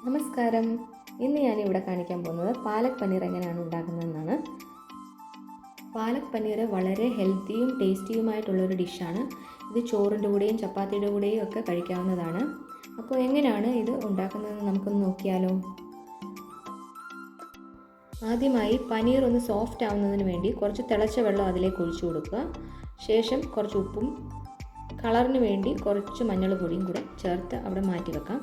നമസ്കാരം. ഇന്ന് ഞാനിവിടെ കാണിക്കാൻ പോകുന്നത് പാലക് പനീർ എങ്ങനെയാണ് ഉണ്ടാക്കുന്നതെന്നാണ്. പാലക് പനീർ വളരെ ഹെൽത്തിയും ടേസ്റ്റിയുമായിട്ടുള്ളൊരു ഡിഷാണ്. ഇത് ചോറിൻ്റെ കൂടെയും ചപ്പാത്തിയുടെ കൂടെയും ഒക്കെ കഴിക്കാവുന്നതാണ്. അപ്പോൾ എങ്ങനെയാണ് ഇത് ഉണ്ടാക്കുന്നതെന്ന് നമുക്കൊന്ന് നോക്കിയാലോ. ആദ്യമായി പനീർ ഒന്ന് സോഫ്റ്റ് ആവുന്നതിന് വേണ്ടി കുറച്ച് തിളച്ച വെള്ളം അതിലേക്ക് ഒഴിച്ചു കൊടുക്കുക. ശേഷം കുറച്ച് ഉപ്പും കളറിന് വേണ്ടി കുറച്ച് മഞ്ഞൾ പൊടിയും കൂടെ ചേർത്ത് അവിടെ മാറ്റി വെക്കാം.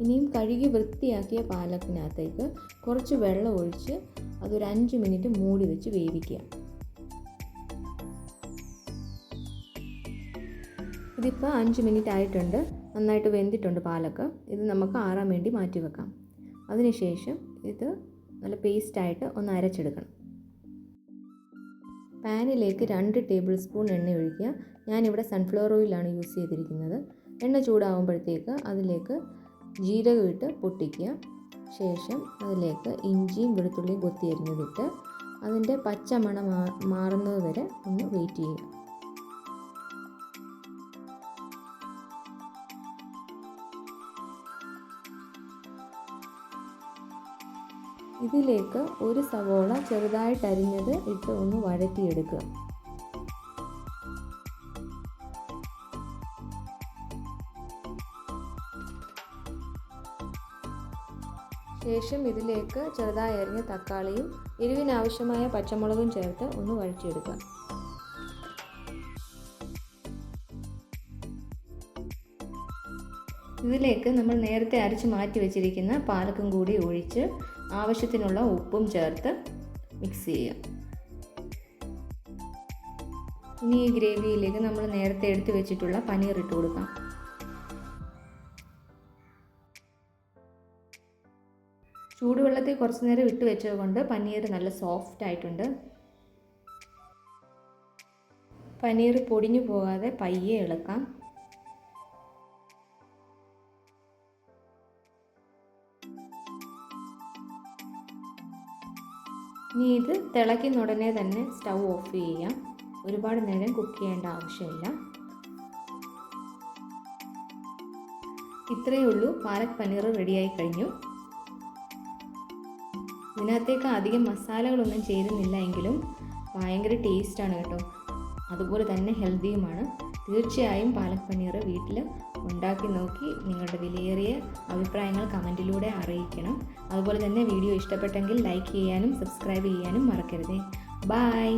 ഇനിയും കഴുകി വൃത്തിയാക്കിയ പാലക്കിനകത്തേക്ക് കുറച്ച് വെള്ളം ഒഴിച്ച് അതൊരു 5 മിനിറ്റ് മൂടി വെച്ച് വേവിക്കുക. ഇതിപ്പോൾ 5 മിനിറ്റ് ആയിട്ടുണ്ട്. നന്നായിട്ട് വെന്തിട്ടുണ്ട് പാലക്ക്. ഇത് നമുക്ക് ആറാൻ വേണ്ടി മാറ്റി വെക്കാം. അതിനുശേഷം ഇത് നല്ല പേസ്റ്റായിട്ട് ഒന്ന് അരച്ചെടുക്കണം. പാനിലേക്ക് 2 ടേബിൾ സ്പൂൺ എണ്ണ ഒഴിക്കുക. ഞാനിവിടെ സൺഫ്ലവർ ഓയിലാണ് യൂസ് ചെയ്തിരിക്കുന്നത്. എണ്ണ ചൂടാകുമ്പോഴത്തേക്ക് അതിലേക്ക് ജീരകം ഇട്ട് പൊട്ടിക്കുക. ശേഷം അതിലേക്ക് ഇഞ്ചിയും വെളുത്തുള്ളിയും കൊത്തി അരിഞ്ഞതിട്ട് അതിൻ്റെ പച്ചമണം മാറുന്നത് വരെ ഒന്ന് വെയിറ്റ് ചെയ്യുക. ഇതിലേക്ക് ഒരു സവോള ചെറുതായിട്ട് അരിഞ്ഞത് ഇട്ട് ഒന്ന് വഴറ്റിയെടുക്കുക. ശേഷം ഇതിലേക്ക് ചെറുതായി അരിഞ്ഞ തക്കാളിയും എരിവിനാവശ്യമായ പച്ചമുളകും ചേർത്ത് ഒന്ന് വഴറ്റിയെടുക്കുക. ഇതിലേക്ക് നമ്മൾ നേരത്തെ അരച്ച് മാറ്റി വെച്ചിരിക്കുന്ന പാലക്കും കൂടി ഒഴിച്ച് ആവശ്യത്തിനുള്ള ഉപ്പും ചേർത്ത് മിക്സ് ചെയ്യുക. ഇനി ഈ ഗ്രേവിയിലേക്ക് നമ്മൾ നേരത്തെ എടുത്തു വെച്ചിട്ടുള്ള പനീർ ഇട്ട് കൊടുക്കാം. ചൂടുവെള്ളത്തിൽ കുറച്ച് നേരം ഇട്ട് വെച്ചത് കൊണ്ട് പനീർ നല്ല സോഫ്റ്റ് ആയിട്ടുണ്ട്. പനീർ പൊടിഞ്ഞു പോകാതെ പയ്യെ ഇളക്കാം. ഇനി ഇത് തിളയ്ക്കുന്ന ഉടനെ തന്നെ സ്റ്റൗ ഓഫ് ചെയ്യാം. ഒരുപാട് നേരം കുക്ക് ചെയ്യേണ്ട ആവശ്യമില്ല. ഇത്രയേ ഉള്ളൂ, പാലക് പനീർ റെഡിയായി കഴിഞ്ഞു. ഇതിനകത്തേക്ക് അധികം മസാലകളൊന്നും ചേരുന്നില്ല എങ്കിലും ഭയങ്കര ടേസ്റ്റാണ് കേട്ടോ. അതുപോലെ തന്നെ ഹെൽത്തിയുമാണ്. തീർച്ചയായും പാലക് പനീർ വീട്ടിൽ ഉണ്ടാക്കി നോക്കി നിങ്ങളുടെ വിലയേറിയ അഭിപ്രായങ്ങൾ കമൻറ്റിലൂടെ അറിയിക്കണം. അതുപോലെ തന്നെ വീഡിയോ ഇഷ്ടപ്പെട്ടെങ്കിൽ ലൈക്ക് ചെയ്യാനും സബ്സ്ക്രൈബ് ചെയ്യാനും മറക്കരുതേ. ബൈ.